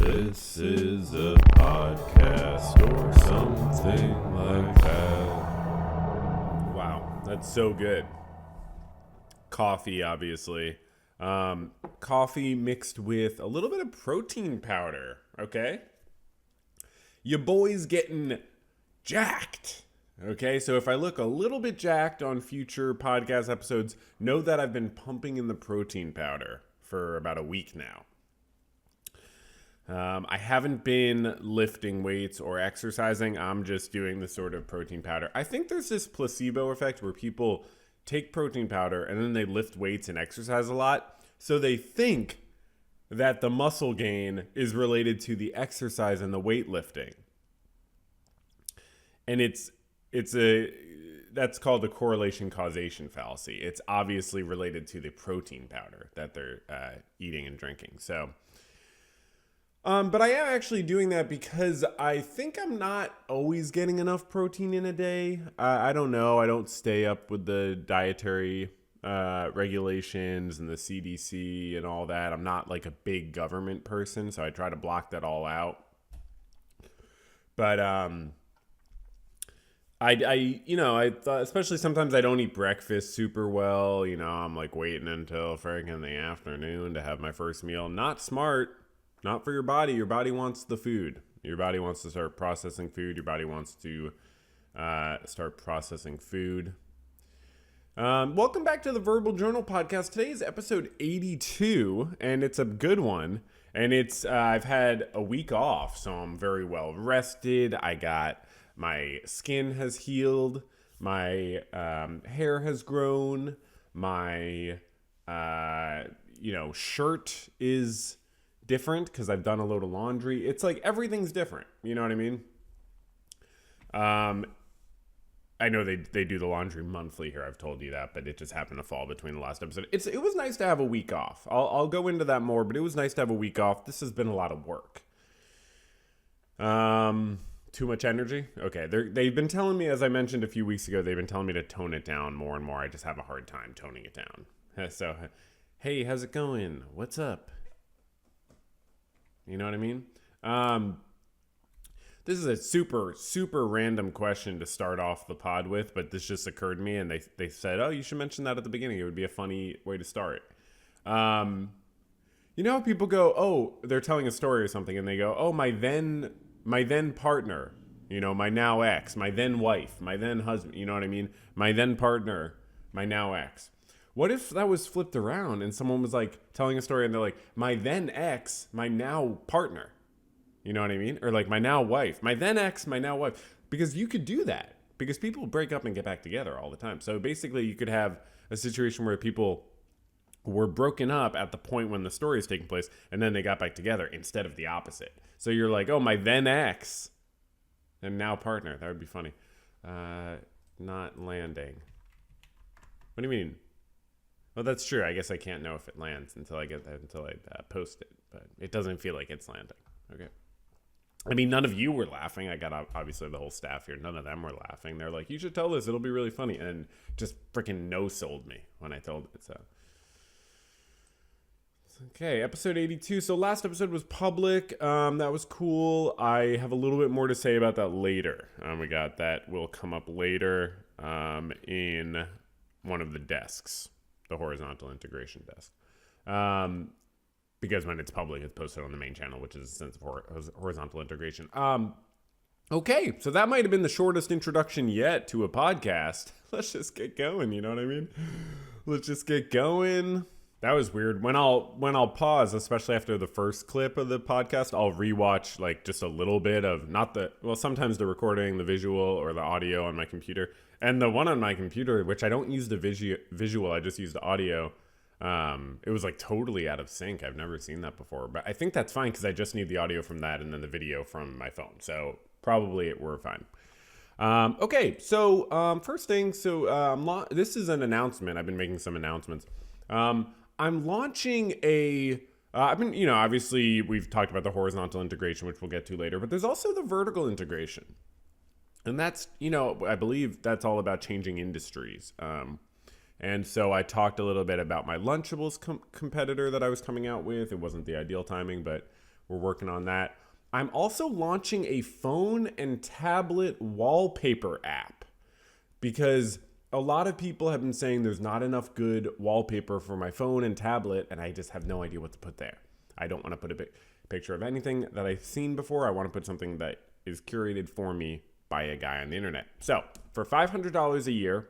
This is a podcast or something like that. Wow, that's so good. Coffee, obviously. Coffee mixed with a little bit of protein powder, okay? Your boy's getting jacked. Okay, so if I look a little bit jacked on future podcast episodes, know that I've been pumping in the protein powder for about a week now. I haven't been lifting weights or exercising. I'm just doing the sort of protein powder. I think there's this placebo effect where people take protein powder and then they lift weights and exercise a lot. So they think that the muscle gain is related to the exercise and the weightlifting. And that's called the correlation causation fallacy. It's obviously related to the protein powder that they're eating and drinking. So, but I am actually doing that because I think I'm not always getting enough protein in a day. I don't know. I don't stay up with the dietary regulations and the CDC and all that. I'm not like a big government person, so I try to block that all out. But I thought, especially sometimes I don't eat breakfast super well. You know, I'm like waiting until friggin' the afternoon to have my first meal. Not smart. Not for your body. Your body wants the food. Your body wants to start processing food. Your body wants to start processing food. Welcome back to the Verbal Journal Podcast. Today is episode 82, and it's a good one. And it's I've had a week off, so I'm very well rested. My skin has healed. My hair has grown. My shirt is different because I've done a load of laundry. It's like everything's different. You know what I mean? I know they do the laundry monthly here. I've told you that, but it just happened to fall between the last episode. It was nice to have a week off. I'll go into that more, but it was nice to have a week off. This has been a lot of work. Too much energy? Okay, they've been telling me, as I mentioned a few weeks ago, they've been telling me to tone it down more and more. I just have a hard time toning it down. So, hey, how's it going? What's up? You know what I mean? This is a super, super random question to start off the pod with, but this just occurred to me, and they said, oh, you should mention that at the beginning. It would be a funny way to start. You know how people go, oh, they're telling a story or something, and they go, oh, my then partner, you know, my now ex, my then wife, my then husband, you know what I mean? My then partner, my now ex. What if that was flipped around and someone was like telling a story and they're like, my then ex, my now partner, you know what I mean? Or like my now wife, my then ex, my now wife, because you could do that because people break up and get back together all the time. So basically you could have a situation where people were broken up at the point when the story is taking place, and then they got back together instead of the opposite. So you're like, oh, my then ex and now partner. That would be funny. Not landing. What do you mean? Well, that's true. I guess I can't know if it lands until I post it, but it doesn't feel like it's landing. Okay. I mean, none of you were laughing. I got obviously the whole staff here. None of them were laughing. They're like, you should tell this. It'll be really funny. And just freaking no-sold me when I told it. So. Okay, episode 82. So last episode was public. That was cool. I have a little bit more to say about that later. We got that will come up later in one of the desks, the horizontal integration desk. Because when it's public, it's posted on the main channel, which is a sense of horizontal integration. Okay, so that might have been the shortest introduction yet to a podcast. Let's just get going, you know what I mean? Let's just get going. That was weird. When I'll pause, especially after the first clip of the podcast, I'll rewatch like just a little bit of sometimes the recording, the visual, or the audio on my computer. And the one on my computer, which I don't use the visual, I just use the audio. It was like totally out of sync. I've never seen that before, but I think that's fine because I just need the audio from that and then the video from my phone. So probably we're fine. Okay, so first thing, this is an announcement. I've been making some announcements. I'm launching obviously we've talked about the horizontal integration, which we'll get to later, but there's also the vertical integration. And that's, I believe that's all about changing industries. And so I talked a little bit about my Lunchables competitor that I was coming out with. It wasn't the ideal timing, but We're working on that. I'm also launching a phone and tablet wallpaper app because a lot of people have been saying there's not enough good wallpaper for my phone and tablet, and I just have no idea what to put there. I don't want to put a picture of anything that I've seen before. I want to put something that is curated for me by a guy on the internet. So for $500 a year,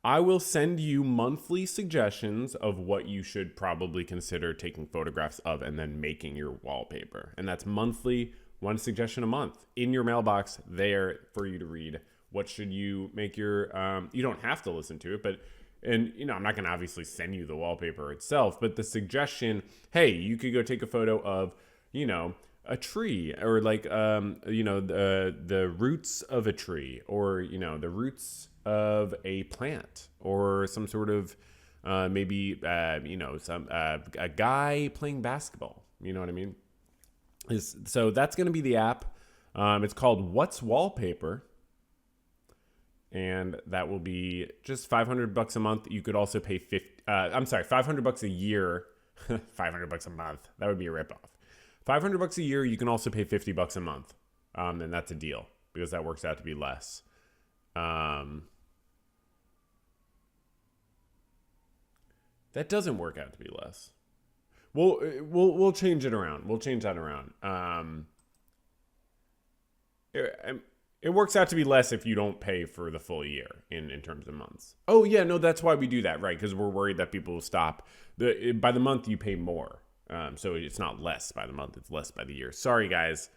I will send you monthly suggestions of what you should probably consider taking photographs of and then making your wallpaper. And that's monthly, one suggestion a month in your mailbox there for you to read. What should you make your, you don't have to listen to it, but, and you know, I'm not going to obviously send you the wallpaper itself, but the suggestion, hey, you could go take a photo of, you know, a tree, or like, you know, the roots of a tree, or, you know, the roots of a plant, or some sort of, maybe, you know, a guy playing basketball, you know what I mean? So that's going to be the app. It's called What's Wallpaper. And that will be just $500 a month. You could also pay $500 a year, $500 a month. That would be a ripoff. $500 a year. You can also pay $50 a month. And that's a deal because that works out to be less. That doesn't work out to be less. We'll change it around. We'll change that around. It works out to be less if you don't pay for the full year in terms of months. Oh, yeah, no, that's why we do that, right? Because we're worried that people will stop. By the month, you pay more. So it's not less by the month. It's less by the year. Sorry, guys.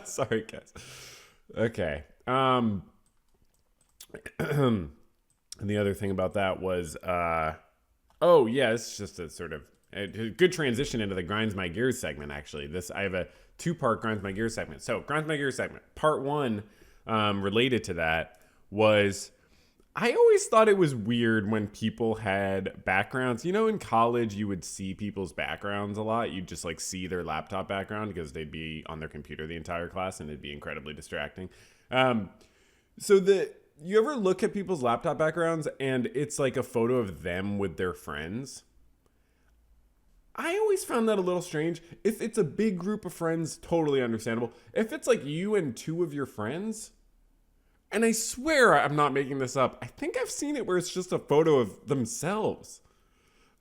Sorry, guys. Okay. And the other thing about that was, oh, yeah, it's just a sort of a good transition into the Grinds My Gears segment, actually. I have a two-part Grinds My Gears segment. So Grinds My Gears segment. Part one, related to that, was I always thought it was weird when people had backgrounds. You know, in college, you would see people's backgrounds a lot. You'd just like see their laptop background because they'd be on their computer the entire class and it'd be incredibly distracting. You ever look at people's laptop backgrounds and it's like a photo of them with their friends? I always found that a little strange. If it's a big group of friends, totally understandable. If it's like you and two of your friends, and I swear I'm not making this up, I think I've seen it where it's just a photo of themselves.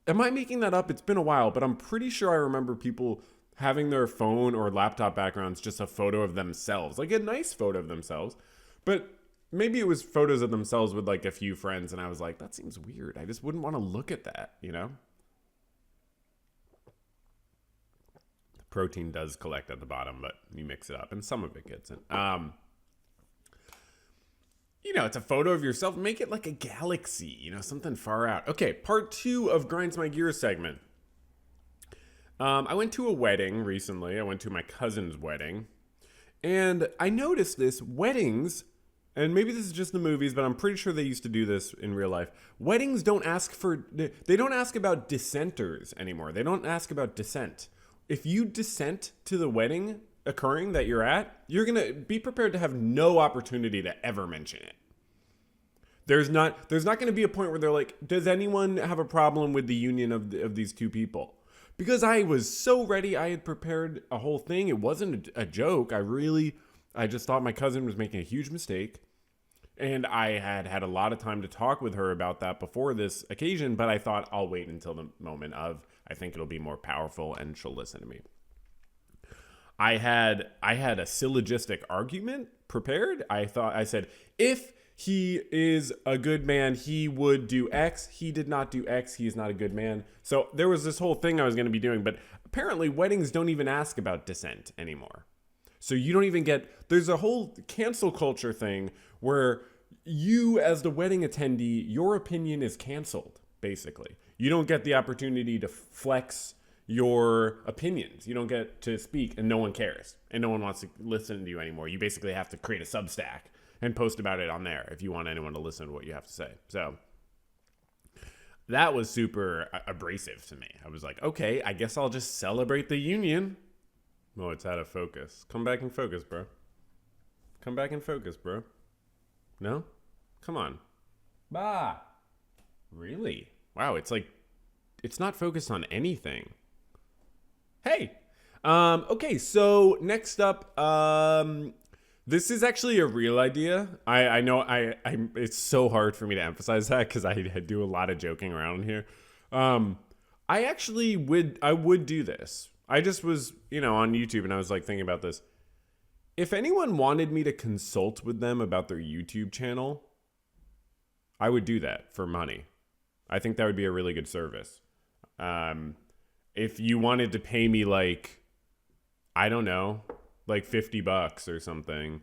Am I making that up? It's been a while, but I'm pretty sure I remember people having their phone or laptop backgrounds just a photo of themselves, like a nice photo of themselves. But maybe it was photos of themselves with like a few friends, and I was like, that seems weird. I just wouldn't want to look at that, you know? Protein does collect at the bottom, but you mix it up and some of it gets in. You know, it's a photo of yourself. Make it like a galaxy, you know, something far out. Okay, part two of Grinds My Gears segment. I went to a wedding recently. I went to my cousin's wedding. And I noticed this. Weddings, and maybe this is just the movies, but I'm pretty sure they used to do this in real life. Weddings don't ask about dissenters anymore. They don't ask about dissent. If you dissent to the wedding occurring that you're at, you're going to be prepared to have no opportunity to ever mention it. There's not going to be a point where they're like, does anyone have a problem with the union of these two people? Because I was so ready. I had prepared a whole thing. It wasn't a joke. I just thought my cousin was making a huge mistake. And I had a lot of time to talk with her about that before this occasion, but I thought I'll wait until the moment of, I think it'll be more powerful and she'll listen to me. I had a syllogistic argument prepared. I said, if he is a good man, he would do X. He did not do X. He is not a good man. So there was this whole thing I was going to be doing, but apparently weddings don't even ask about dissent anymore. So you don't even there's a whole cancel culture thing where you, as the wedding attendee, your opinion is canceled, basically. You don't get the opportunity to flex your opinions. You don't get to speak, and no one cares. And no one wants to listen to you anymore. You basically have to create a Substack and post about it on there if you want anyone to listen to what you have to say. So that was super abrasive to me. I was like, okay, I guess I'll just celebrate the union. Oh, it's out of focus. Come back and focus, bro. Come back and focus, bro. No? Come on. Bah. Really? Wow, it's like, it's not focused on anything. Hey, Okay, so next up, this is actually a real idea. I know it's so hard for me to emphasize that because I do a lot of joking around here. I would do this. I just was, on YouTube and I was like thinking about this. If anyone wanted me to consult with them about their YouTube channel, I would do that for money. I think that would be a really good service. If you wanted to pay me like, I don't know, like $50 or something.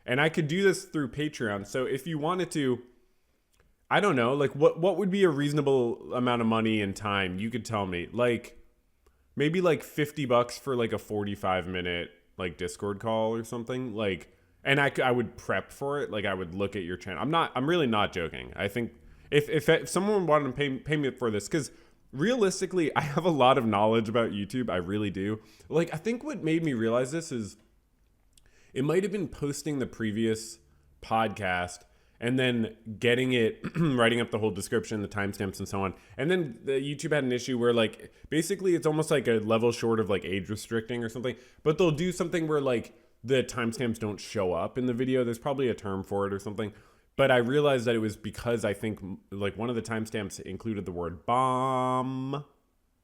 And I could do this through Patreon. So if you wanted to, I don't know, like what would be a reasonable amount of money and time? You could tell me, like maybe like $50 for like a 45-minute like Discord call or something. Like, and I would prep for it. Like I would look at your channel. I'm really not joking. I think if someone wanted to pay me for this, because realistically, I have a lot of knowledge about YouTube. I really do. Like, I think what made me realize this is it might have been posting the previous podcast and then getting it, writing up the whole description, the timestamps and so on. And then the YouTube had an issue where like, basically it's almost like a level short of like age restricting or something, but they'll do something where like the timestamps don't show up in the video. There's probably a term for it or something. But I realized that it was because I think like one of the timestamps included the word bomb.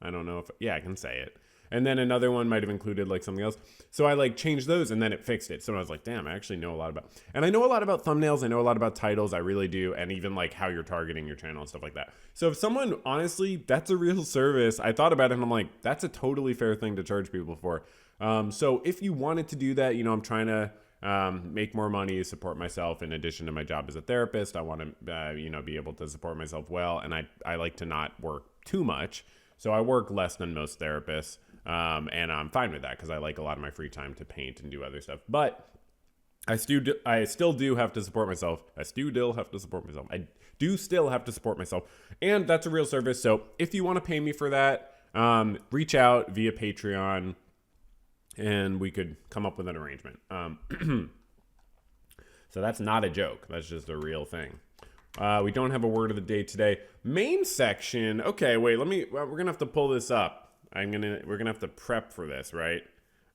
I don't know if, yeah, I can say it. And then another one might have included like something else. So I like changed those and then it fixed it. So I was like, damn, I actually know a lot about, and I know a lot about thumbnails. I know a lot about titles. I really do. And even like how you're targeting your channel and stuff like that. So if someone, honestly, that's a real service. I thought about it and I'm like, that's a totally fair thing to charge people for. So if you wanted to do that, I'm trying to, make more money, support myself in addition to my job as a therapist. I want to, be able to support myself well. And I like to not work too much. So I work less than most therapists. And I'm fine with that because I like a lot of my free time to paint and do other stuff. But I still do have to support myself. I do still have to support myself. And that's a real service. So if you want to pay me for that, reach out via Patreon. And we could come up with an arrangement. So that's not a joke. That's just a real thing. We don't have a word of the day today. Main section. Okay, wait. We're gonna have to pull this up. We're gonna have to prep for this, right?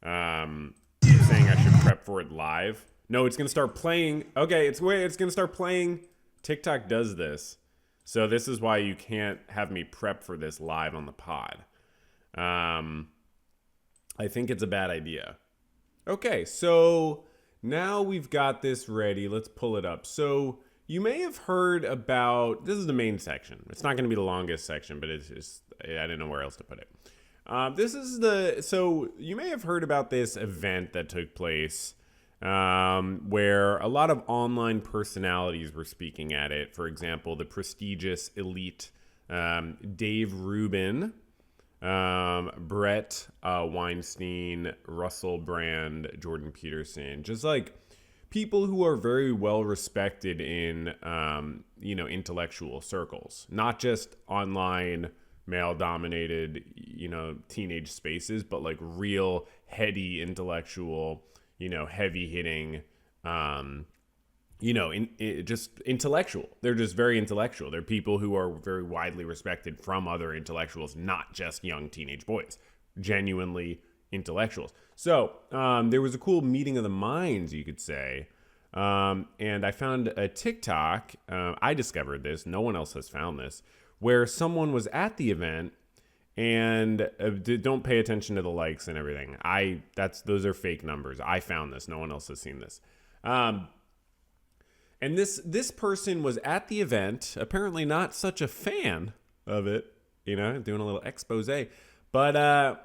You're saying I should prep for it live? No, it's gonna start playing. Okay, it's gonna start playing. TikTok does this, so this is why you can't have me prep for this live on the pod. I think it's a bad idea. Okay, so now we've got this ready. Let's pull it up. So you may have heard about, this is the main section. It's not going to be the longest section, but it's just, I didn't know where else to put it. So you may have heard about this event that took place where a lot of online personalities were speaking at it. For example, the prestigious elite Dave Rubin, Brett Weinstein, Russell Brand, Jordan Peterson, just like people who are very well respected in, intellectual circles, not just online male dominated, teenage spaces, but like real heady intellectual, heavy hitting, just intellectual. They're just very intellectual. They're people who are very widely respected from other intellectuals, not just young teenage boys, genuinely intellectuals. So there was a cool meeting of the minds, you could say. And I found a TikTok. I discovered this. No one else has found this, where someone was at the event and don't pay attention to the likes and everything. Those are fake numbers. I found this. No one else has seen this. And this person was at the event, apparently not such a fan of it, doing a little expose. But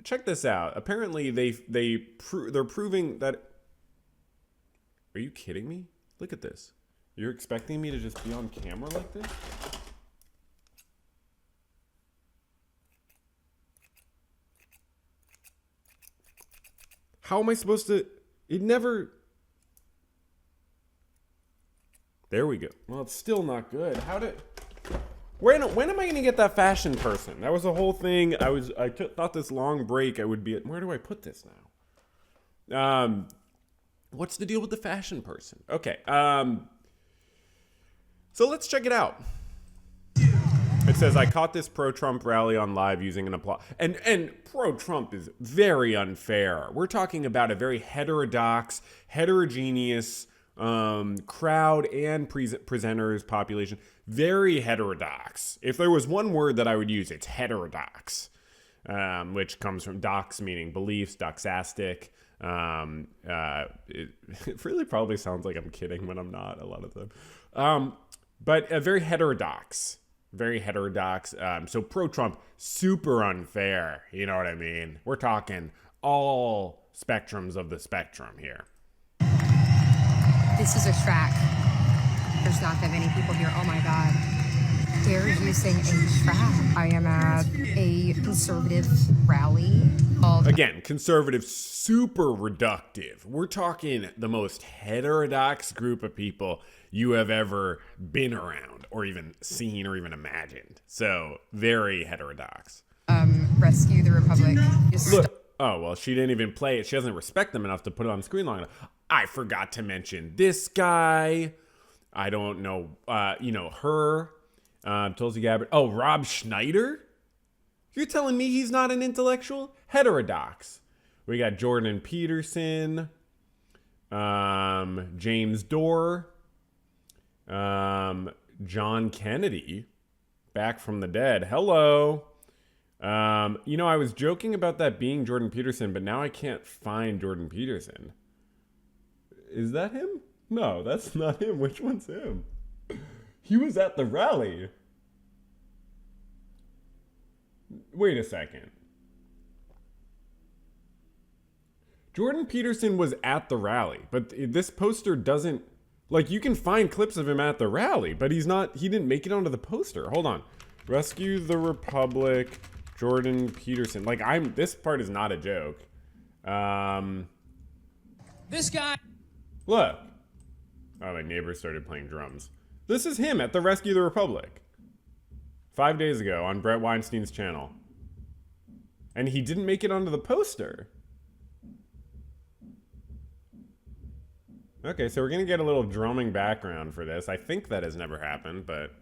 check this out. Apparently they're proving that. Are you kidding me? Look at this. You're expecting me to just be on camera like this? How am I supposed to? It never. There we go. Well, it's still not good. When am I going to get that fashion person? That was the whole thing. I thought this long break I would be at. Where do I put this now? What's the deal with the fashion person? Okay. So let's check it out. says, I caught this pro-Trump rally on live using an applause. And pro-Trump is very unfair. We're talking about a very heterodox, heterogeneous crowd and presenters population. Very heterodox. If there was one word that I would use, it's heterodox, which comes from dox, meaning beliefs, doxastic. It really probably sounds like I'm kidding when I'm not, a lot of them. But very heterodox. Very heterodox. So pro-Trump, super unfair. You know what I mean? We're talking all spectrums of the spectrum here. This is a track. There's not that many people here. Oh my God. They're using a track. I am at a conservative rally called... Again, conservative, super reductive. We're talking the most heterodox group of people you have ever been around or even seen or even imagined. So very heterodox. Rescue the Republic. Look. Oh, well, she didn't even play it. She doesn't respect them enough to put it on screen long enough. I forgot to mention this guy. I don't know, her. Tulsi Gabbard. Oh, Rob Schneider? You're telling me he's not an intellectual? Heterodox. We got Jordan Peterson. James Dorr. John Kennedy. Back from the dead. Hello. I was joking about that being Jordan Peterson, but now I can't find Jordan Peterson. Is that him? No, that's not him. Which one's him? He was at the rally. Wait a second. Jordan Peterson was at the rally, but this poster doesn't... Like, you can find clips of him at the rally, but he didn't make it onto the poster. Hold on. Rescue the Republic, Jordan Peterson. Like, this part is not a joke. This guy... Look. Oh, my neighbor started playing drums. This is him at the Rescue the Republic. 5 days ago on Brett Weinstein's channel. And he didn't make it onto the poster. Okay, so we're going to get a little drumming background for this. I think that has never happened, but,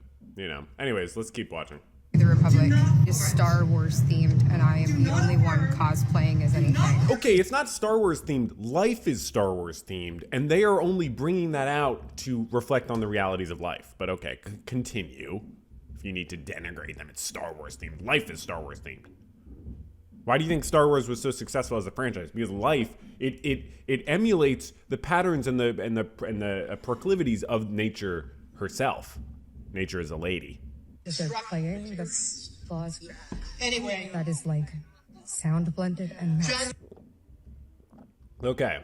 Anyways, let's keep watching. The Republic is Star Wars themed, and I am the only one cosplaying as anything. Okay, it's not Star Wars themed. Life is Star Wars themed, and they are only bringing that out to reflect on the realities of life. But okay, continue. If you need to denigrate them, it's Star Wars themed. Life is Star Wars themed. Why do you think Star Wars was so successful as a franchise? Because life, it emulates the patterns and the proclivities of nature herself. Nature is a lady. Is there playing the flaws? Anyway. That is like sound blended and mashed. Okay.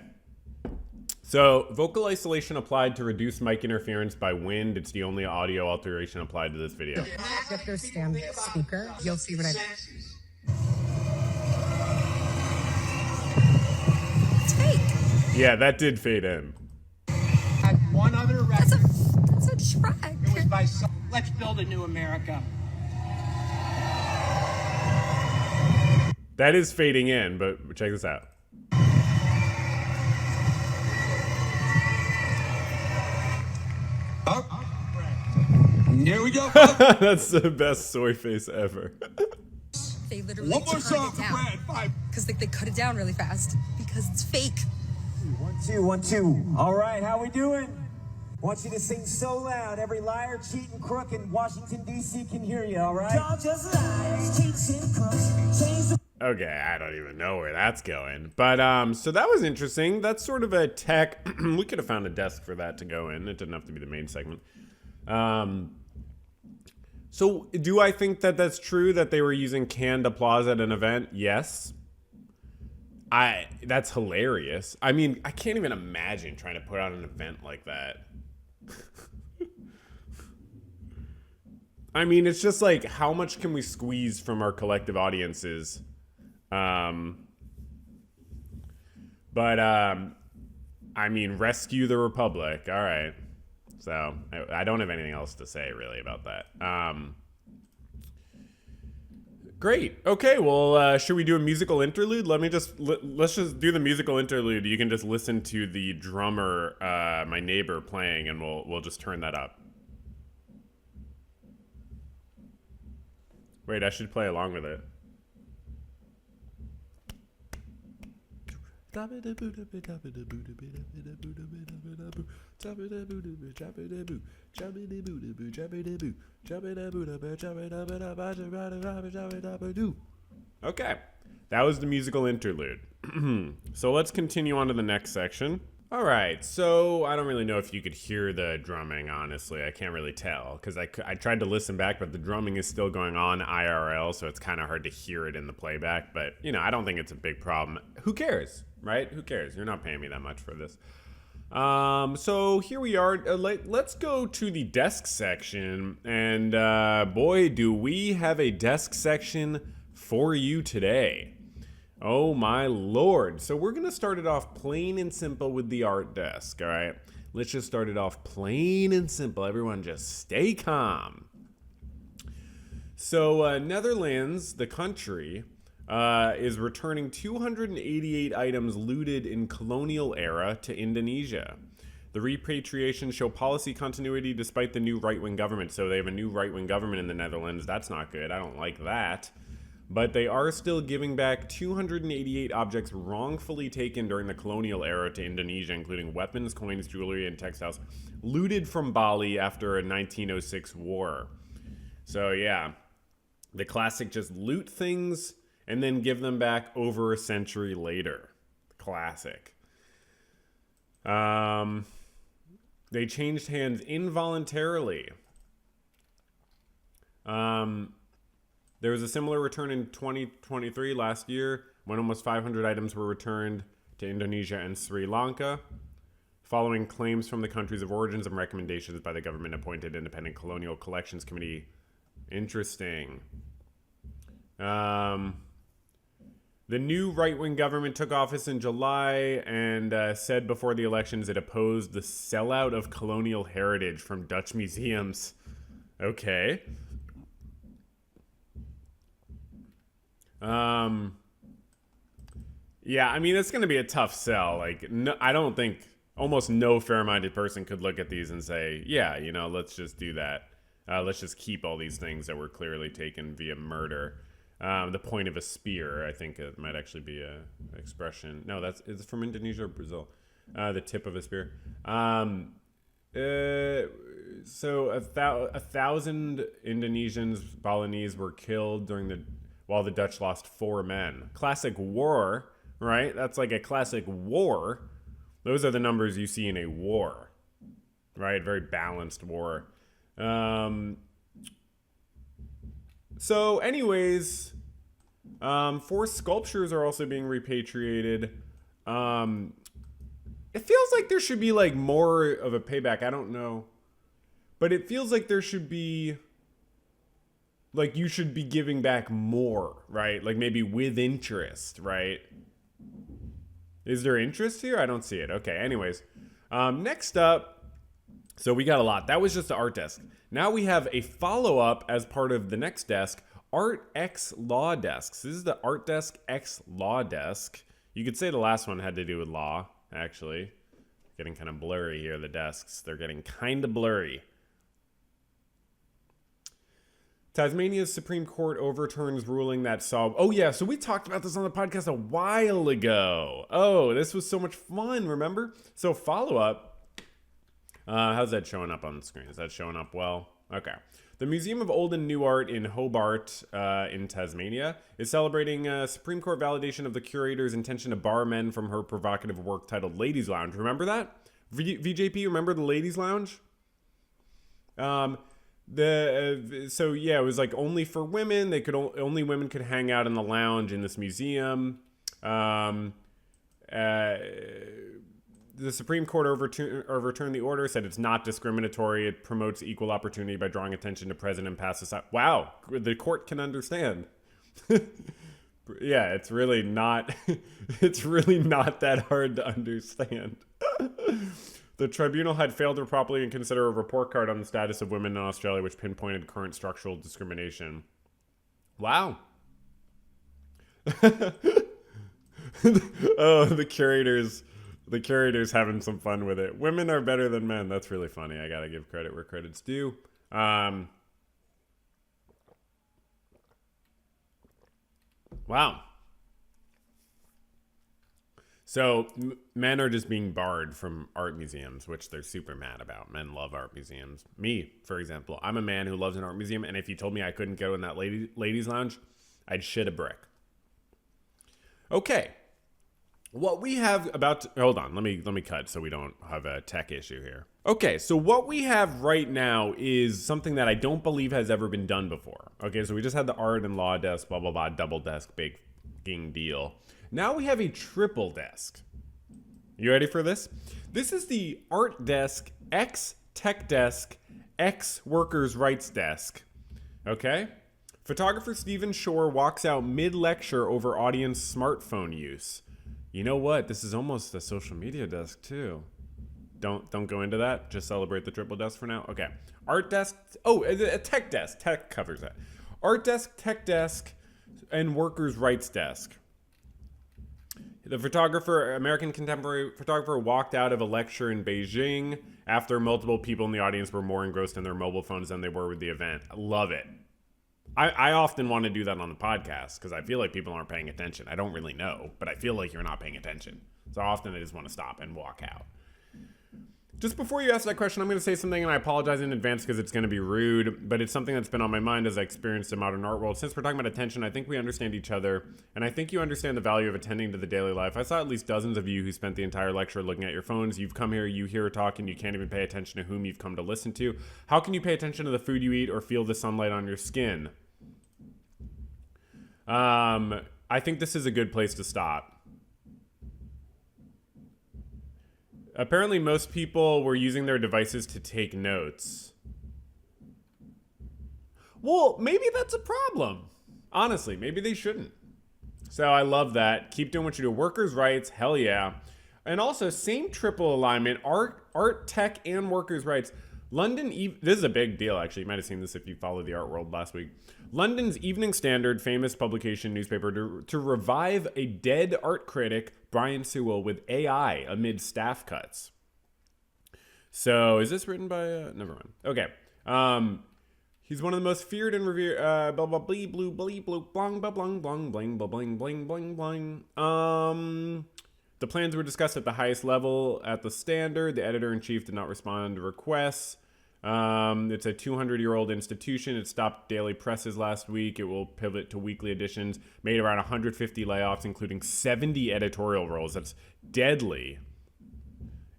So vocal isolation applied to reduce mic interference by wind. It's the only audio alteration applied to this video. Get their stand speaker. You'll see what I mean. It's fake. Yeah, that did fade in. Had one other record. That's a track. It was by Let's Build a New America. That is fading in, but check this out. Here we go. That's the best soy face ever. They literally One more turned song it for down. Brad. Because they cut it down really fast. Because it's fake. 1, 2, 1, 2. All right, how we doing? Want you to sing so loud, every liar, cheat, and crook in Washington, D.C. can hear you, all right? Y'all just liars, cheats, and crooks. Change the... Okay, I don't even know where that's going. But, so that was interesting. That's sort of a tech... we could have found a desk for that to go in. It didn't have to be the main segment. So do I think that that's true that they were using canned applause at an event? Yes. That's hilarious. I mean, I can't even imagine trying to put on an event like that. I mean, it's just like, how much can we squeeze from our collective audiences? I mean, rescue the Republic. All right. So I don't have anything else to say really about that. Great. Okay. Well, should we do a musical interlude? Let's just do the musical interlude. You can just listen to the drummer, my neighbor, playing, and we'll just turn that up. Wait, I should play along with it. Okay, that was the musical interlude. So let's continue on to the next section. All right, so I don't really know if you could hear the drumming, honestly. I can't really tell because I tried to listen back, but the drumming is still going on IRL, so it's kind of hard to hear it in the playback. But, you know, I don't think it's a big problem. Who cares, right? Who cares? You're not paying me that much for this. So here we are. Let's go to the desk section. And boy, do we have a desk section for you today. Oh my lord. So we're going to start it off plain and simple with the art desk, all right? Let's just start it off plain and simple. Everyone just stay calm. So Netherlands, the country, is returning 288 items looted in colonial era to Indonesia. The repatriations show policy continuity despite the new right-wing government. So they have a new right-wing government in the Netherlands. That's not good. I don't like that. But they are still giving back 288 objects wrongfully taken during the colonial era to Indonesia, including weapons, coins, jewelry, and textiles looted from Bali after a 1906 war. So yeah, the classic just loot things and then give them back over a century later. Classic. They changed hands involuntarily. There was a similar return in 2023 last year when almost 500 items were returned to Indonesia and Sri Lanka, following claims from the countries of origins and recommendations by the government-appointed Independent Colonial Collections Committee. Interesting. The new right-wing government took office in July and said before the elections it opposed the sellout of colonial heritage from Dutch museums. Okay. Yeah, I mean, it's going to be a tough sell. Like, no, I don't think almost no fair-minded person could look at these and say, yeah, you know, let's just do that. Let's just keep all these things that were clearly taken via murder. The point of a spear, I think it might actually be a expression. No, it's from Indonesia or Brazil. The tip of a spear. So 1,000 Indonesians, Balinese were killed while the Dutch lost 4 men. Classic war, right? That's like a classic war. Those are the numbers you see in a war, right? Very balanced war. So anyways, 4 sculptures are also being repatriated. It feels like there should be like more of a payback. I don't know. But it feels like there should be, like you should be giving back more, right? Like maybe with interest, right? Is there interest here? I don't see it. Okay, anyways. Next up, so we got a lot. That was just the art desk. Now we have a follow-up as part of the next desk, Art X Law Desks. This is the Art Desk X Law Desk. You could say the last one had to do with law, actually. Getting kind of blurry here, the desks. They're getting kind of blurry. Tasmania's Supreme Court overturns ruling that saw... Oh, yeah, so we talked about this on the podcast a while ago. Oh, this was so much fun, remember? So follow-up. How's that showing up on the screen? Is that showing up well? Okay. The Museum of Old and New Art in Hobart in Tasmania is celebrating Supreme Court validation of the curator's intention to bar men from her provocative work titled Ladies Lounge. Remember that? VJP, remember the Ladies Lounge? So yeah, it was like only for women. They could only women could hang out in the lounge in this museum. The Supreme Court overturned the order, said it's not discriminatory. It promotes equal opportunity by drawing attention to present and past society. Wow, the court can understand. Yeah, it's really not. It's really not that hard to understand. The tribunal had failed to properly consider a report card on the status of women in Australia, which pinpointed current structural discrimination. Wow. Oh, the curators having some fun with it. Women are better than men. That's really funny. I gotta give credit where credit's due. Wow. So men are just being barred from art museums, which they're super mad about. Men love art museums. Me, for example, I'm a man who loves an art museum, and if you told me I couldn't go in that ladies' lounge, I'd shit a brick. Okay. What we have hold on, let me cut so we don't have a tech issue here. Okay, so what we have right now is something that I don't believe has ever been done before. Okay, so we just had the art and law desk, blah, blah, blah, double desk, big deal. Now we have a triple desk. You ready for this? This is the art desk, X tech desk, X workers' rights desk. Okay? Photographer Stephen Shore walks out mid-lecture over audience smartphone use. You know what? This is almost a social media desk too. Don't go into that. Just celebrate the triple desk for now. Okay. Art desk. Oh, a tech desk. Tech covers that. Art desk, tech desk, and workers' rights desk. The American contemporary photographer, walked out of a lecture in Beijing after multiple people in the audience were more engrossed in their mobile phones than they were with the event. I love it. I often want to do that on the podcast because I feel like people aren't paying attention. I don't really know, but I feel like you're not paying attention. So often I just want to stop and walk out. Just before you ask that question, I'm going to say something, and I apologize in advance because it's going to be rude, but it's something that's been on my mind as I experienced the modern art world. Since we're talking about attention, I think we understand each other, and I think you understand the value of attending to the daily life. I saw at least dozens of you who spent the entire lecture looking at your phones. You've come here, you hear a talk, and you can't even pay attention to whom you've come to listen to. How can you pay attention to the food you eat or feel the sunlight on your skin? I think this is a good place to stop. Apparently, most people were using their devices to take notes. Well, maybe that's a problem. Honestly, maybe they shouldn't. So I love that. Keep doing what you do. Workers' rights, hell yeah. And also, same triple alignment, art, tech, and workers' rights. This is a big deal, actually. You might have seen this if you followed the art world last week. London's Evening Standard, famous publication newspaper, to revive a dead art critic, Brian Sewell, with AI amid staff cuts. So, is this written by... never mind. Okay. He's one of the most feared and revered... blah, blah, blee, blue, blee, blue, blong, blah, blong, blong, bling, blah, bling, bling, bling, bling. The plans were discussed at the highest level at the Standard. The editor-in-chief did not respond to requests. It's a 200-year-old institution. It stopped daily presses last week. It will pivot to weekly editions. Made around 150 layoffs, including 70 editorial roles. That's deadly.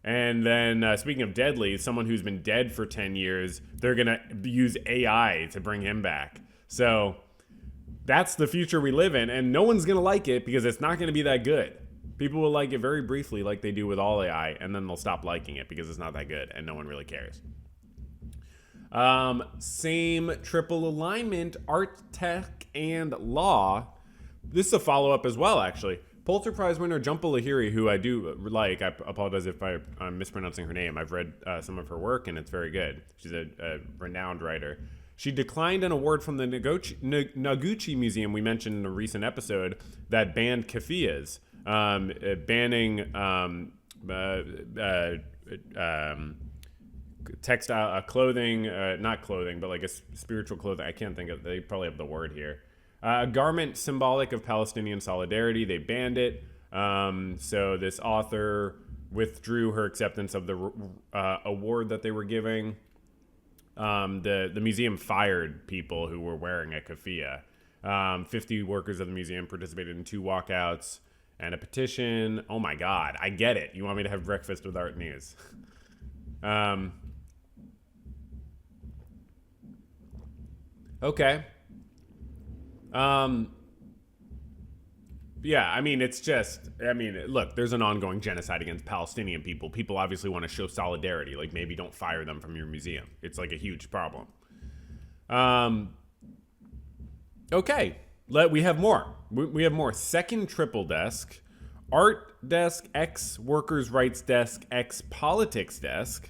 And then, speaking of deadly, someone who's been dead for 10 years, they're going to use AI to bring him back. So that's the future we live in, and no one's going to like it because it's not going to be that good. People will like it very briefly like they do with all AI, and then they'll stop liking it because it's not that good, and no one really cares. Same triple alignment, art, tech, and law. This is a follow-up as well, actually. Pulitzer Prize winner Jhumpa Lahiri, who I do like. I apologize if I'm mispronouncing her name. I've read some of her work, and it's very good. She's a renowned writer. She declined an award from the Noguchi Museum we mentioned in a recent episode that banned keffiyehs, banning textile clothing, not clothing, but like a spiritual clothing. I can't think of. They probably have the word here. A garment symbolic of Palestinian solidarity. They banned it. So this author withdrew her acceptance of the award that they were giving. The museum fired people who were wearing a keffiyeh. 50 workers of the museum participated in 2 walkouts and a petition. Oh my God, I get it. You want me to have breakfast with Art News. Okay. Yeah, I mean, look, there's an ongoing genocide against Palestinian people. People obviously want to show solidarity. Like, maybe don't fire them from your museum. It's like a huge problem. Okay, we have more. We have more. Second triple desk, art desk, X workers' rights desk, X politics desk.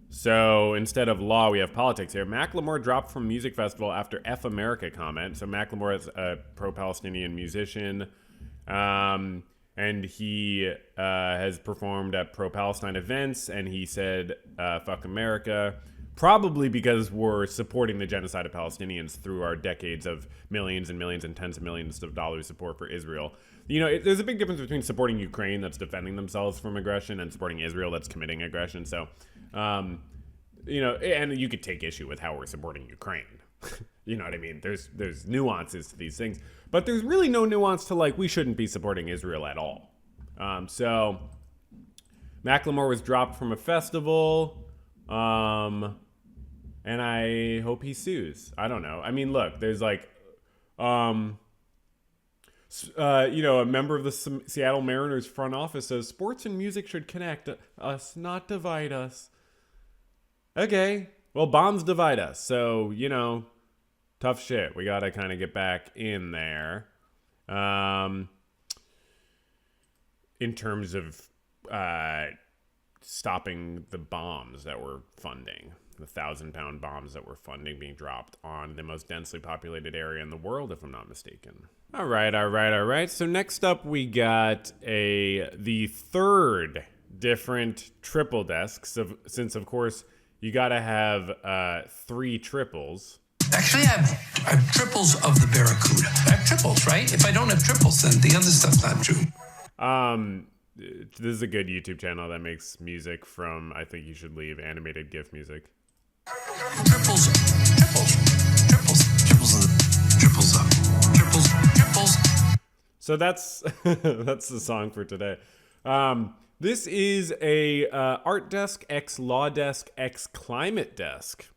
So instead of law, we have politics here. Macklemore dropped from music festival after F America comment. So Macklemore is a pro-Palestinian musician, and he has performed at pro-Palestine events, and he said, fuck America. probably because we're supporting the genocide of Palestinians through our decades of millions and millions and tens of millions of dollars support for Israel. There's a big difference between supporting Ukraine that's defending themselves from aggression and supporting Israel that's committing aggression. So, and you could take issue with how we're supporting Ukraine. You know what I mean? There's nuances to these things, but there's really no nuance to we shouldn't be supporting Israel at all. So Macklemore was dropped from a festival, and I hope he sues. I don't know. I mean, look, there's a member of the Seattle Mariners front office says sports and music should connect us, not divide us. Okay, well, bombs divide us, so tough shit. We gotta kind of get back in there. In terms of stopping the bombs that we're funding, the 1,000-pound bombs that we're funding being dropped on the most densely populated area in the world, if I'm not mistaken. All right. So next up, we got the third different triple desks. Since of course you gotta have 3 triples. Actually, I have triples of the Barracuda. I have triples, right? If I don't have triples, then the other stuff's not true. This is a good YouTube channel that makes music from I Think You Should Leave, animated GIF music. Triples up. So that's that's the song for today. This is a art desk x law desk x climate desk.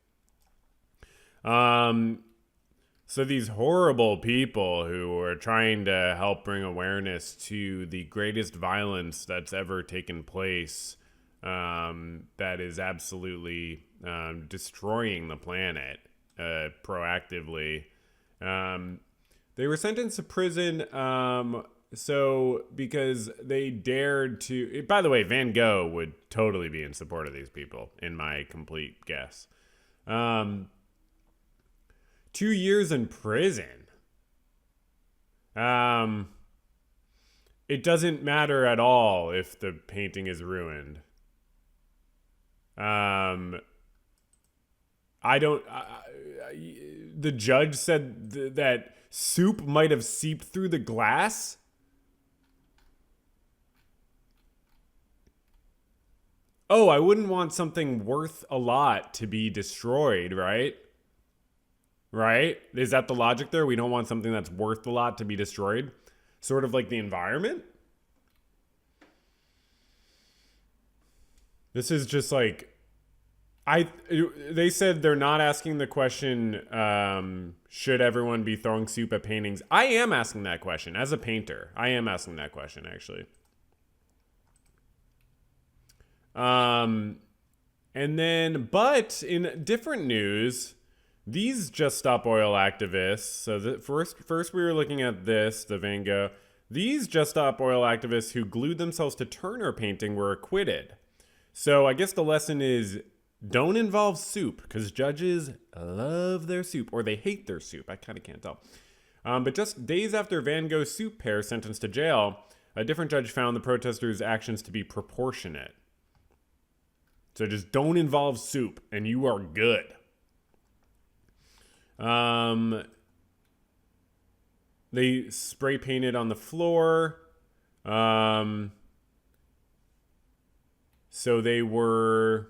So these horrible people who are trying to help bring awareness to the greatest violence that's ever taken place, that is absolutely destroying the planet proactively. They were sentenced to prison because they dared to... By the way, Van Gogh would totally be in support of these people, in my complete guess. 2 years in prison. It doesn't matter at all if the painting is ruined. The judge said that soup might have seeped through the glass. Oh, I wouldn't want something worth a lot to be destroyed, right? Right? Is that the logic there? We don't want something that's worth a lot to be destroyed? Sort of like the environment? This is just they said they're not asking the question, should everyone be throwing soup at paintings? I am asking that question as a painter. I am asking that question, actually. But in different news, these Just Stop Oil activists, so first we were looking at this, the Van Gogh. These Just Stop Oil activists who glued themselves to Turner painting were acquitted. So I guess the lesson is don't involve soup, because judges love their soup, or they hate their soup. I kind of can't tell. But just days after Van Gogh's soup pair sentenced to jail, a different judge found the protesters' actions to be proportionate. So just don't involve soup, and you are good. They spray painted on the floor. So the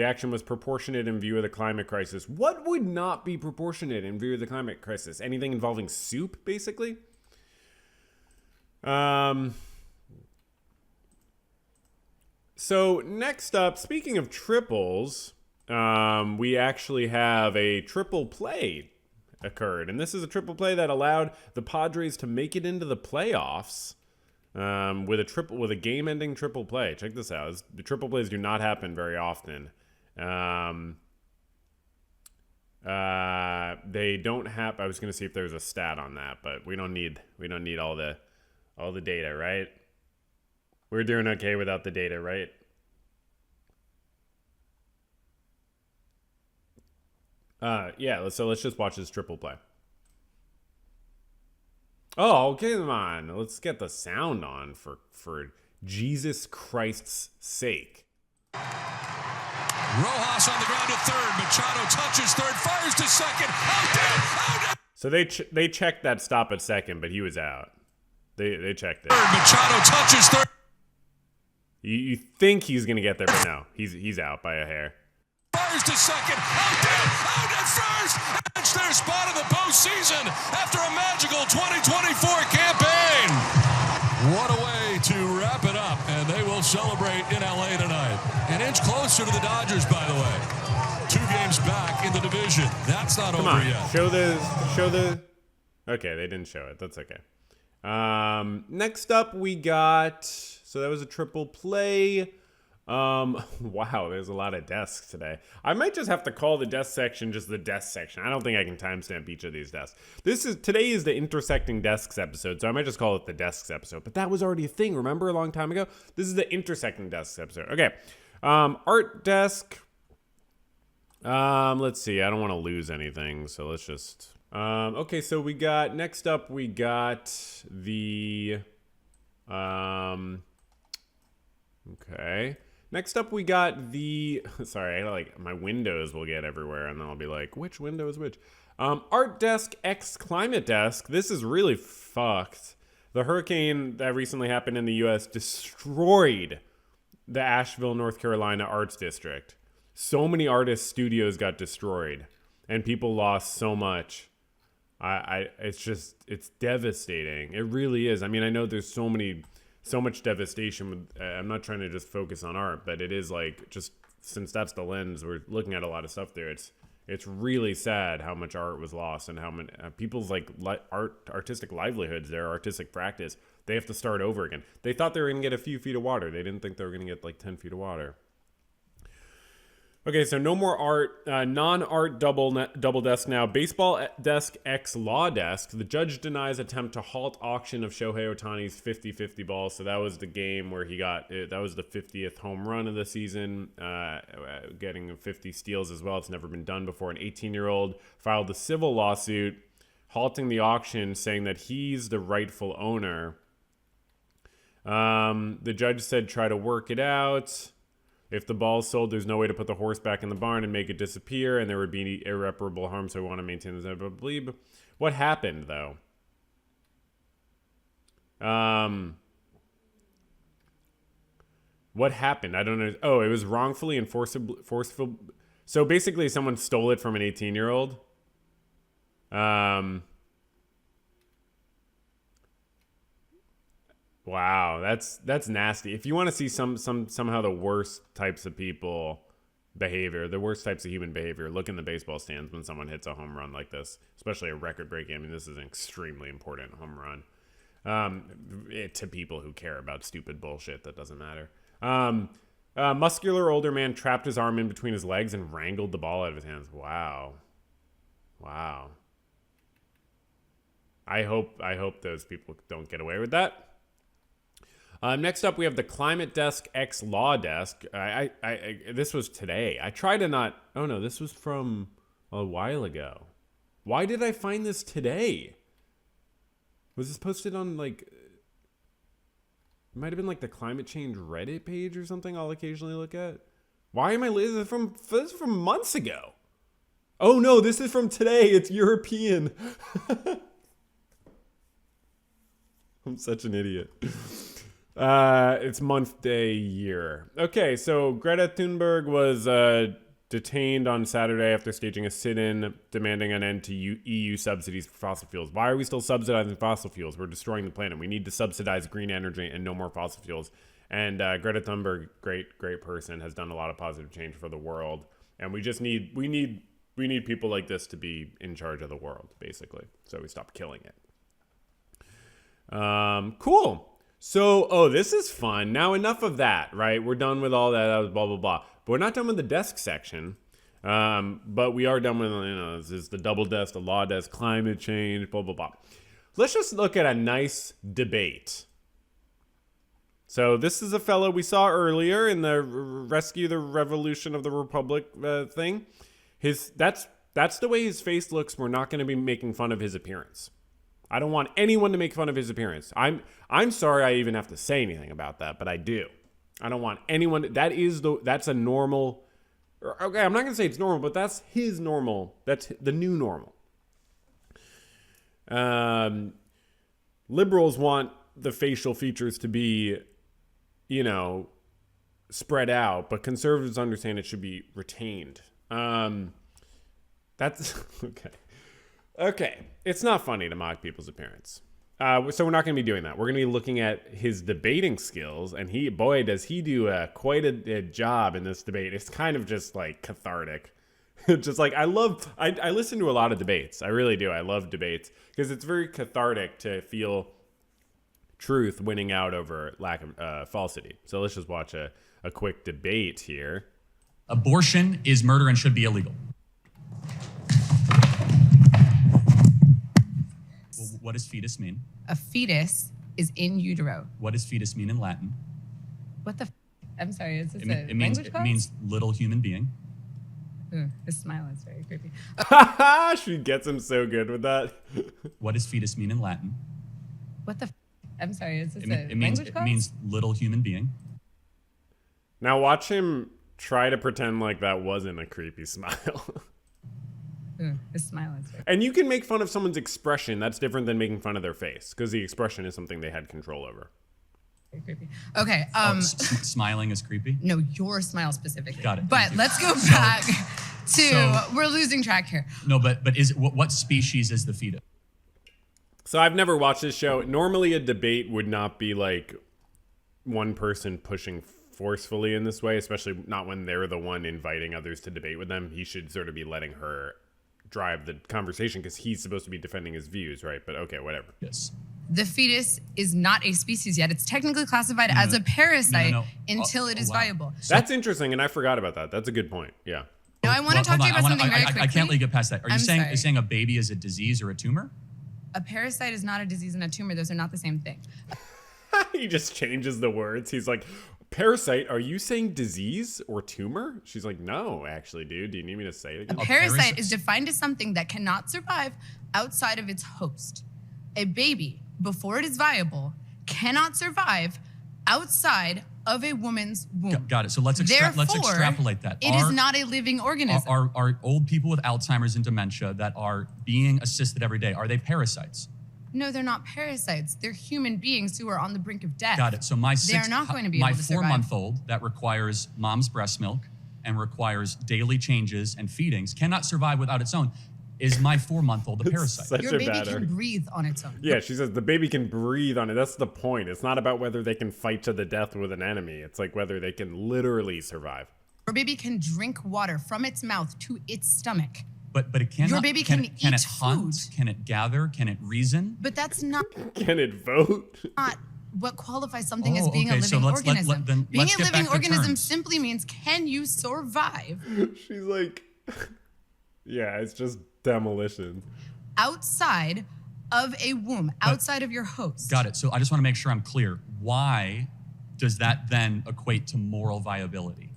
action was proportionate in view of the climate crisis. What would not be proportionate in view of the climate crisis? Anything involving soup, basically? So next up, speaking of triples, we actually have a triple play occurred. And this is a triple play that allowed the Padres to make it into the playoffs with a game-ending triple play. Check this out. The triple plays do not happen very often. They don't have... I was going to see if there's a stat on that, but we don't need all the data, right? We're doing okay without the data, right? So let's just watch this triple play. Oh, come on. Let's get the sound on for Jesus Christ's sake. Rojas on the ground to third. Machado touches third, fires to second. Out. So they checked that stop at second, but he was out. They checked it. Machado touches third. You think he's gonna get there, but no, he's out by a hair. Fires to second. Out at first. It's their spot in the postseason after a magical 2024 campaign. What a way to wrap it up, and they will celebrate in LA tonight. An inch closer to the Dodgers, by the way. 2 games back in the division. That's not Come over on, yet. show the. Okay, they didn't show it. That's okay. Next up we got. So that was a triple play. Wow, there's a lot of desks today. I might just have to call the desk section just the desk section. I don't think I can timestamp each of these desks. Today is the intersecting desks episode, so I might just call it the desks episode. But that was already a thing, remember, a long time ago? This is the intersecting desks episode. Okay, art desk. Let's see. I don't want to lose anything, so let's just. Okay, so next up we got the. Okay. Next up, we got the. Sorry, my windows will get everywhere, and then I'll be like, which window is which? Art desk X climate desk. This is really fucked. The hurricane that recently happened in the U.S. destroyed the Asheville, North Carolina Arts District. So many artists' studios got destroyed, and people lost so much. It's devastating. It really is. I mean, I know there's so much devastation. I'm not trying to just focus on art, but it is just since that's the lens, we're looking at a lot of stuff there. It's really sad how much art was lost and how many people's artistic livelihoods, their artistic practice, they have to start over again. They thought they were going to get a few feet of water. They didn't think they were going to get 10 feet of water. Okay, so no more art, non-art double desk now. Baseball desk X law desk. The judge denies attempt to halt auction of Shohei Ohtani's 50-50 ball. So that was the game where that was the 50th home run of the season, getting 50 steals as well. It's never been done before. An 18-year-old filed a civil lawsuit halting the auction, saying that he's the rightful owner. The judge said try to work it out. If the ball's sold, there's no way to put the horse back in the barn and make it disappear, and there would be irreparable harm, so I want to maintain this. I believe. What happened, though? What happened? I don't know. Oh, it was wrongfully and forceful. So basically, someone stole it from an 18-year-old. Wow, that's nasty. If you want to see somehow the worst types of people behavior, the worst types of human behavior, look in the baseball stands when someone hits a home run like this, especially a record breaking. I mean, this is an extremely important home run to people who care about stupid bullshit that doesn't matter. Muscular older man trapped his arm in between his legs and wrangled the ball out of his hands. Wow. I hope those people don't get away with that. Next up, we have the Climate Desk X Law Desk. This was today. I try to not. Oh no, this was from a while ago. Why did I find this today? Was this posted on it might have been the climate change Reddit page or something I'll occasionally look at. Why am I? This is from months ago. Oh no, this is from today. It's European. I'm such an idiot. It's month, day, year. Okay, so Greta Thunberg was detained on Saturday after staging a sit-in demanding an end to EU subsidies for fossil fuels. Why are we still subsidizing fossil fuels? We're destroying the planet. We need to subsidize green energy and no more fossil fuels. And Greta Thunberg, great person, has done a lot of positive change for the world. And we need people like this to be in charge of the world, basically. So we stop killing it. Cool. So, this is fun. Now, enough of that, right? We're done with all that. That was blah, blah, blah. But we're not done with the desk section. But we are done with, this is the double desk, the law desk, climate change, blah, blah, blah. Let's just look at a nice debate. So this is a fellow we saw earlier in the Rescue the Revolution of the Republic thing. That's the way his face looks. We're not going to be making fun of his appearance. I don't want anyone to make fun of his appearance. I'm sorry I even have to say anything about that, but I do. I don't want anyone. That's a normal. Okay, I'm not gonna say it's normal, but that's his normal. That's the new normal. Liberals want the facial features to be, spread out, but conservatives understand it should be retained. That's okay. Okay, it's not funny to mock people's appearance. So we're not going to be doing that. We're going to be looking at his debating skills, and does he do quite a job in this debate. It's kind of just like cathartic. Just like I listen to a lot of debates. I really do. I love debates because it's very cathartic to feel truth winning out over lack of falsity. So let's just watch a quick debate here. Abortion is murder and should be illegal. Well, what does fetus mean? A fetus is in utero. What does fetus mean in Latin? What the? I'm sorry. Is this a It means language class? little human being. Ooh, his smile is very creepy. She gets him so good with that. What does fetus mean in Latin? What the? I'm sorry. Is this a It means language class? little human being. Now watch him try to pretend like that wasn't a creepy smile. Ooh, his smile is very. And you can make fun of someone's expression. That's different than making fun of their face, because the expression is something they had control over. Very creepy. Okay. Smiling is creepy. No, your smile specifically. Got it. But Thank you. let's go back to. We're losing track here. No, but what species is the fetus? So I've never watched this show. Normally a debate would not be like one person pushing forcefully in this way, especially not when they're the one inviting others to debate with them. He should sort of be letting her drive the conversation because he's supposed to be defending his views, right? But okay, whatever. Yes. The fetus is not a species yet. It's technically classified as a parasite until it is viable. That's interesting, and I forgot about that. That's a good point. Yeah. Now I want to talk to you about something very quickly. I can't let you get past that. Are you I'm sorry. saying a baby is a disease or a tumor? A parasite is not a disease and a tumor. Those are not the same thing. He just changes the words. He's like, parasite, are you saying disease or tumor? She's like, no, actually, dude. Do you need me to say it again? A parasite is defined as something that cannot survive outside of its host. A baby, before it is viable, cannot survive outside of a woman's womb. Got it. So let's extrapolate that. It is not a living organism. Are old people with Alzheimer's and dementia that are being assisted every day, are they parasites? No, they're not parasites. They're human beings who are on the brink of death. Got it. So they're not going to be able to survive. 4-month-old that requires mom's breast milk and requires daily changes and feedings cannot survive without its own. Is my 4-month-old a parasite? Your baby can breathe on its own. Yeah, she says the baby can breathe on it. That's the point. It's not about whether they can fight to the death with an enemy. It's like whether they can literally survive. Your baby can drink water from its mouth to its stomach. But it cannot. Your baby can eat it hunt? food. Can it gather? Can it reason? But that's not Can it vote? what qualifies something as being a okay, living organism. Being let's a get living back to organism terms. simply means, can you survive She's like, yeah, it's just demolition. outside of a womb, outside of your host? Got it. So I just want to make sure I'm clear. Why does that then equate to moral viability?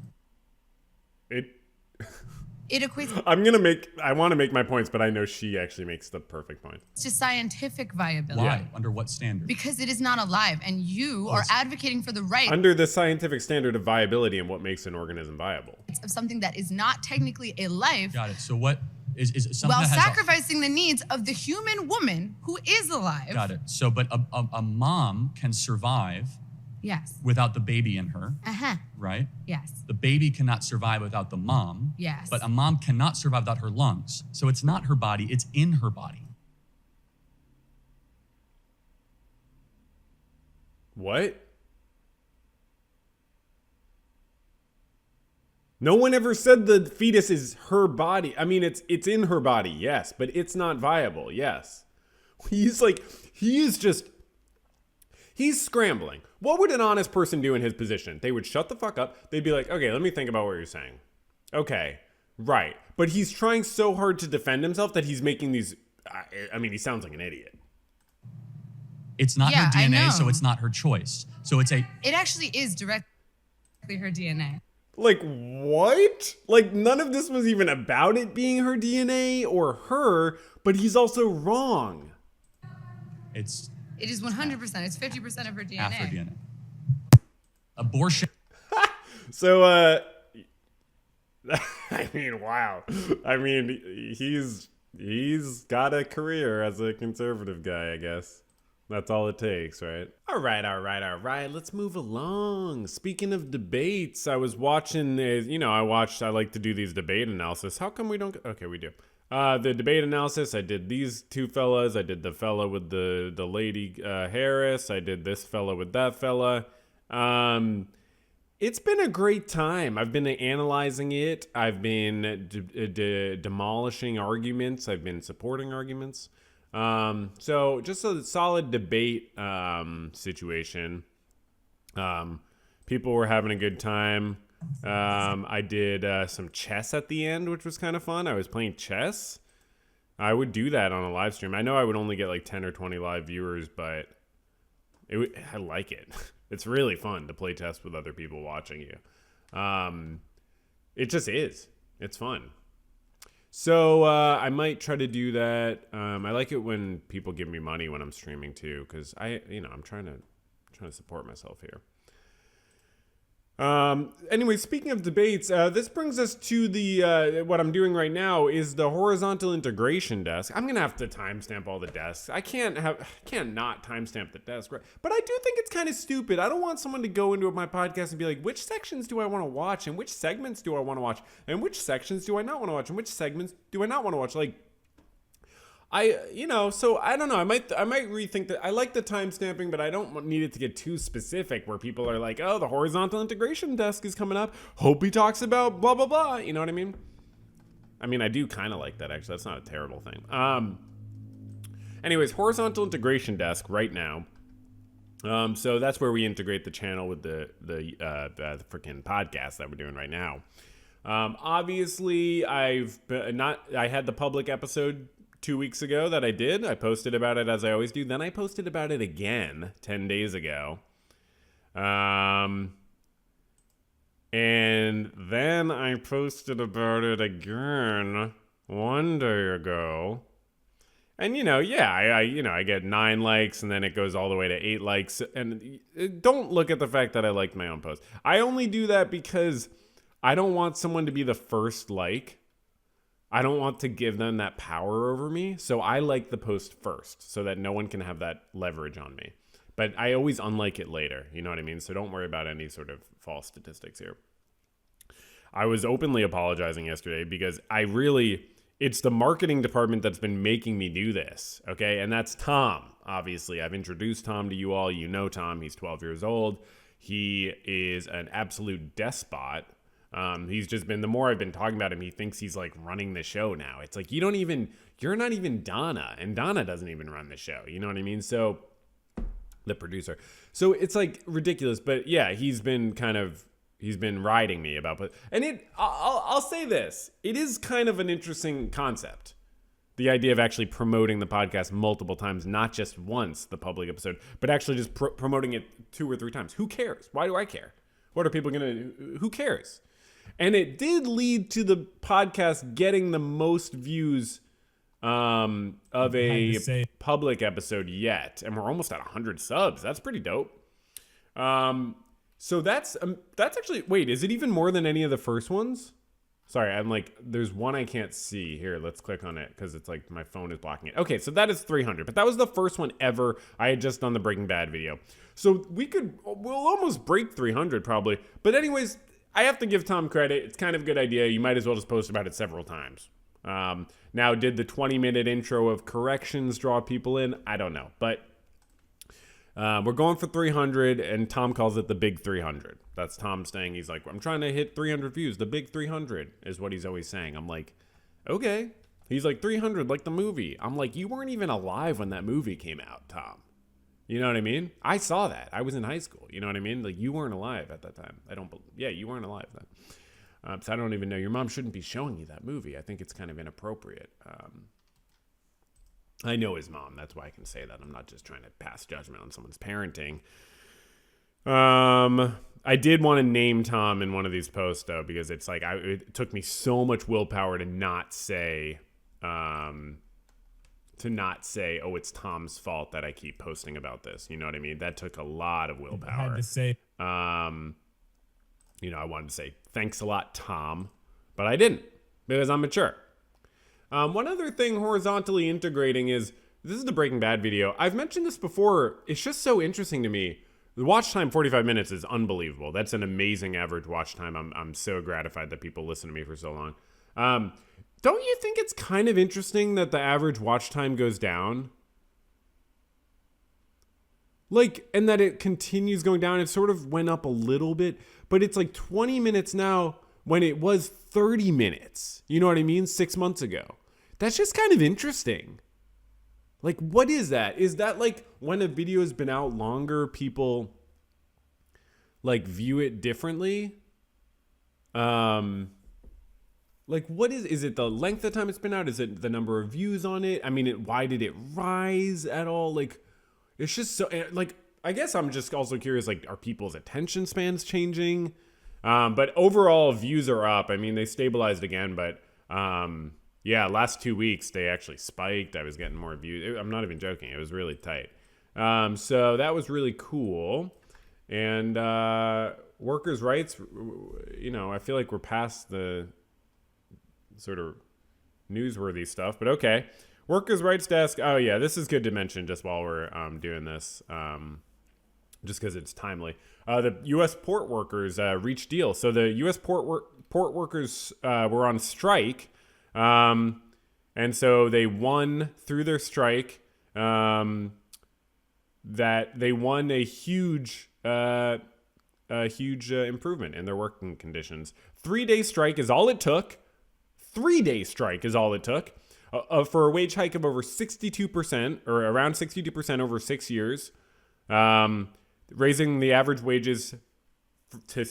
It equates I want to make my points, but I know she actually makes the perfect point. to scientific viability. Why? Under what standard? Because it is not alive, and you are advocating for the right Under the scientific standard of viability and what makes an organism viable. of something that is not technically a life, Got it. So what is something while that has sacrificing the needs of the human woman who is alive. Got it. So, but a mom can survive Yes. without the baby in her, Uh-huh. right? Yes. The baby cannot survive without the mom. Yes. But a mom cannot survive without her lungs. So it's not her body, it's in her body. What? No one ever said the fetus is her body. I mean, it's in her body, yes, but it's not viable, yes. He's scrambling. What would an honest person do in his position? They would shut the fuck up. They'd be like, okay, let me think about what you're saying. Okay, right. But he's trying so hard to defend himself that he's making these, I mean, he sounds like an idiot. It's not Yeah, her I DNA, know. so it's not her choice. So it's a It actually is directly her DNA. Like, what? Like, none of this was even about it being her DNA or her, but he's also wrong. it's It is 100%. It's 50% of her DNA. half her DNA. Abortion. So, I mean, wow. I mean, he's got a career as a conservative guy, I guess. That's all it takes, right? All right. Let's move along. Speaking of debates, I was watching, I like to do these debate analysis. How come we don't? Okay, we do. The debate analysis, I did these two fellas. I did the fella with the lady Harris. I did this fella with that fella. It's been a great time. I've been analyzing it. I've been demolishing arguments. I've been supporting arguments. So just a solid debate situation. People were having a good time. I did some chess at the end, which was kind of fun. I was playing chess. I would do that on a live stream. I know I would only get like 10 or 20 live viewers, but I like it. It's really fun to play chess with other people watching you. It just is. It's fun. So I might try to do that. I like it when people give me money when I'm streaming too, because I'm trying to support myself here. Anyway, speaking of debates, this brings us to the what I'm doing right now is the horizontal integration desk. I'm gonna have to timestamp all the desks. I can't not timestamp the desk, right? But I do think it's kind of stupid. I don't want someone to go into my podcast and be like, which sections do I want to watch, and which segments do I want to watch, and which sections do I not want to watch, and which segments do I not want to watch? Like, so I don't know. I might rethink that. I like the time stamping, but I don't need it to get too specific where people are like, oh, the horizontal integration desk is coming up. Hope he talks about blah, blah, blah. You know what I mean? I mean, I do kind of like that, actually. That's not a terrible thing. Anyways, horizontal integration desk right now. So that's where we integrate the channel with the freaking podcast that we're doing right now. Obviously, I had the public episode 2 weeks ago that I did. I posted about it as I always do. Then I posted about it again 10 days ago. And then I posted about it again 1 day ago. And I get 9 likes and then it goes all the way to 8 likes. And don't look at the fact that I liked my own post. I only do that because I don't want someone to be the first like. I don't want to give them that power over me. So I like the post first so that no one can have that leverage on me. But I always unlike it later. You know what I mean? So don't worry about any sort of false statistics here. I was openly apologizing yesterday because it's the marketing department that's been making me do this. Okay. And that's Tom. Obviously, I've introduced Tom to you all. You know Tom. He's 12 years old. He is an absolute despot. He's just been, the more I've been talking about him, he thinks he's like running the show now. It's like, you're not even Donna, and Donna doesn't even run the show. You know what I mean? So the producer. So it's like ridiculous, but yeah, he's been riding me about, I'll say this, it is kind of an interesting concept. The idea of actually promoting the podcast multiple times, not just once, the public episode, but actually just promoting it 2 or 3 times. Who cares? Why do I care? What are people who cares? And it did lead to the podcast getting the most views of a public episode yet. And we're almost at 100 subs. That's pretty dope. So that's actually, wait, is it even more than any of the first ones? Sorry, I'm like, there's one I can't see. Here, let's click on it because it's like my phone is blocking it. Okay, so that is 300, but that was the first one ever. I had just done the Breaking Bad video. So we'll almost break 300 probably. But anyways, I have to give Tom credit. It's kind of a good idea. You might as well just post about it several times. Now, did the 20-minute intro of corrections draw people in? I don't know. But we're going for 300, and Tom calls it the big 300. That's Tom saying, he's like, I'm trying to hit 300 views. The big 300 is what he's always saying. I'm like, okay. He's like, 300, like the movie. I'm like, you weren't even alive when that movie came out, Tom. You know what I mean? I saw that. I was in high school. You know what I mean? Like, you weren't alive at that time. You weren't alive then. So I don't even know. Your mom shouldn't be showing you that movie. I think it's kind of inappropriate. I know his mom. That's why I can say that. I'm not just trying to pass judgment on someone's parenting. I did want to name Tom in one of these posts, though, because it's like, it took me so much willpower to not say, oh, it's Tom's fault that I keep posting about this. You know what I mean? That took a lot of willpower. I had to say. I wanted to say, thanks a lot, Tom, but I didn't because I'm mature. One other thing horizontally integrating is, this is the Breaking Bad video. I've mentioned this before. It's just so interesting to me. The watch time, 45 minutes, is unbelievable. That's an amazing average watch time. I'm so gratified that people listen to me for so long. Don't you think it's kind of interesting that the average watch time goes down? And that it continues going down. It sort of went up a little bit, but it's 20 minutes now when it was 30 minutes. You know what I mean? 6 months ago. That's just kind of interesting. What is that? Is that when a video has been out longer, people view it differently? What is it the length of time it's been out? Is it the number of views on it? I mean, why did it rise at all? It's just so, I guess I'm just also curious, are people's attention spans changing? But overall, views are up. I mean, they stabilized again, but yeah, last 2 weeks, they actually spiked. I was getting more views. I'm not even joking. It was really tight. So that was really cool. And workers' rights, I feel like we're past the sort of newsworthy stuff, but okay. Workers' rights desk. Oh, yeah, this is good to mention just while we're doing this, just because it's timely. The U.S. port workers reached deal. So the U.S. port workers were on strike. And so they won through their strike, that they won a huge improvement in their working conditions. 3-day strike is all it took. 3-day strike is all it took for a wage hike of over 62% or around 62% over 6 years, raising the average wages to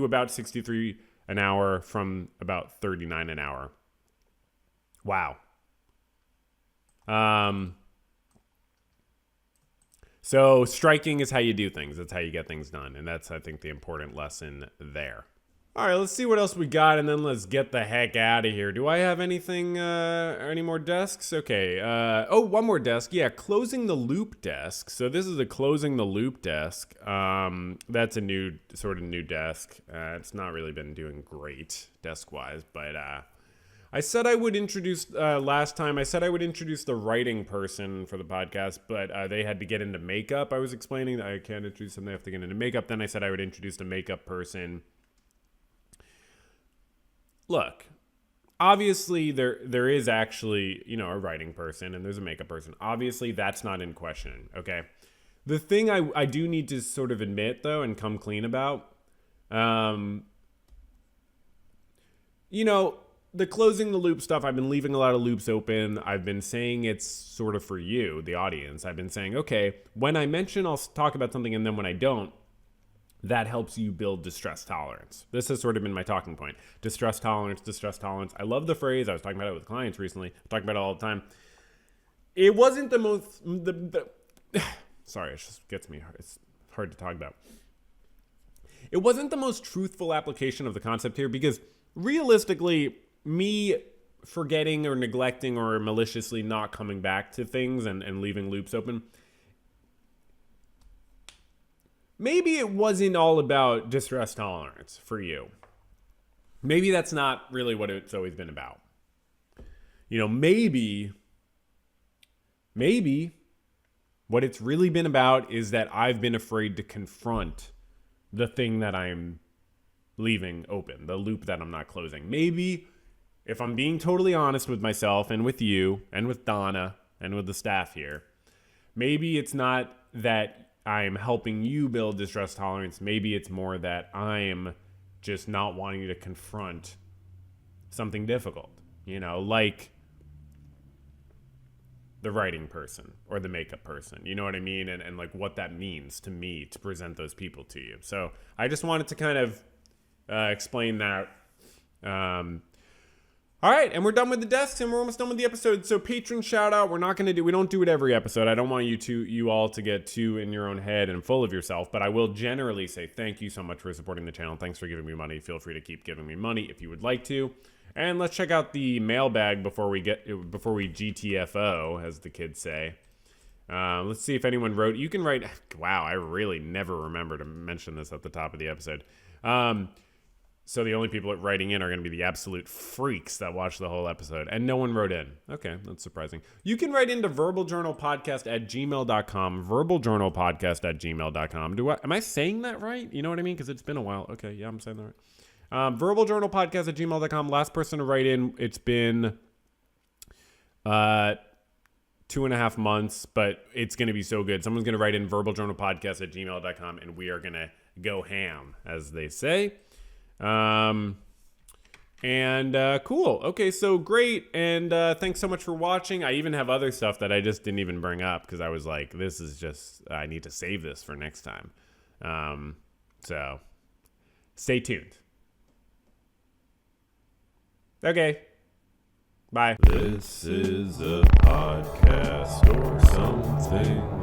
about 63 an hour from about 39 an hour. Wow. So striking is how you do things. That's how you get things done. And that's, I think, the important lesson there. All right, let's see what else we got, and then let's get the heck out of here. Do I have anything, any more desks? Okay. One more desk. Yeah, closing the loop desk. So this is a closing the loop desk. That's a new desk. It's not really been doing great desk-wise, but I said I would introduce, last time, I said I would introduce the writing person for the podcast, but they had to get into makeup. I was explaining that I can't introduce them, they have to get into makeup. Then I said I would introduce the makeup person. Look, obviously there is actually, a writing person and there's a makeup person. Obviously that's not in question, okay? The thing I do need to sort of admit, though, and come clean about, the closing the loop stuff, I've been leaving a lot of loops open. I've been saying it's sort of for you, the audience. I've been saying, okay, when I mention I'll talk about something, and then when I don't, that helps you build distress tolerance. This has sort of been my talking point. Distress tolerance, distress tolerance. I love the phrase. I was talking about it with clients recently. I talk about it all the time. It wasn't the most... sorry, it just gets me hard. It's hard to talk about. It wasn't the most truthful application of the concept here because realistically, me forgetting or neglecting or maliciously not coming back to things and leaving loops open... Maybe it wasn't all about distress tolerance for you. Maybe that's not really what it's always been about. Maybe what it's really been about is that I've been afraid to confront the thing that I'm leaving open, the loop that I'm not closing. Maybe, if I'm being totally honest with myself and with you and with Donna and with the staff here, maybe it's not that I'm helping you build distress tolerance. Maybe it's more that I'm just not wanting to confront something difficult, like the writing person or the makeup person, you know what I mean? And like what that means to me to present those people to you. So I just wanted to kind of explain that. All right, and we're done with the desks, and we're almost done with the episode. So patron shout out. We don't do it every episode. I don't want you all to get too in your own head and full of yourself, but I will generally say thank you so much for supporting the channel. Thanks for giving me money. Feel free to keep giving me money if you would like to. And let's check out the mailbag before we GTFO, as the kids say. Let's see if anyone wrote. You can write. Wow, I really never remember to mention this at the top of the episode. So the only people writing in are going to be the absolute freaks that watch the whole episode. And no one wrote in. Okay, that's surprising. You can write into verbaljournalpodcast@gmail.com. Verbaljournalpodcast@gmail.com. Am I saying that right? You know what I mean? Because it's been a while. Okay, yeah, I'm saying that right. Verbaljournalpodcast@gmail.com. Last person to write in, it's been 2.5 months, but it's going to be so good. Someone's going to write in verbaljournalpodcast@gmail.com, and we are going to go ham, as they say. Cool. Okay, so great. And thanks so much for watching. I even have other stuff that I just didn't even bring up because I was like, this is just, I need to save this for next time. So stay tuned. Okay. Bye. This is a podcast or something.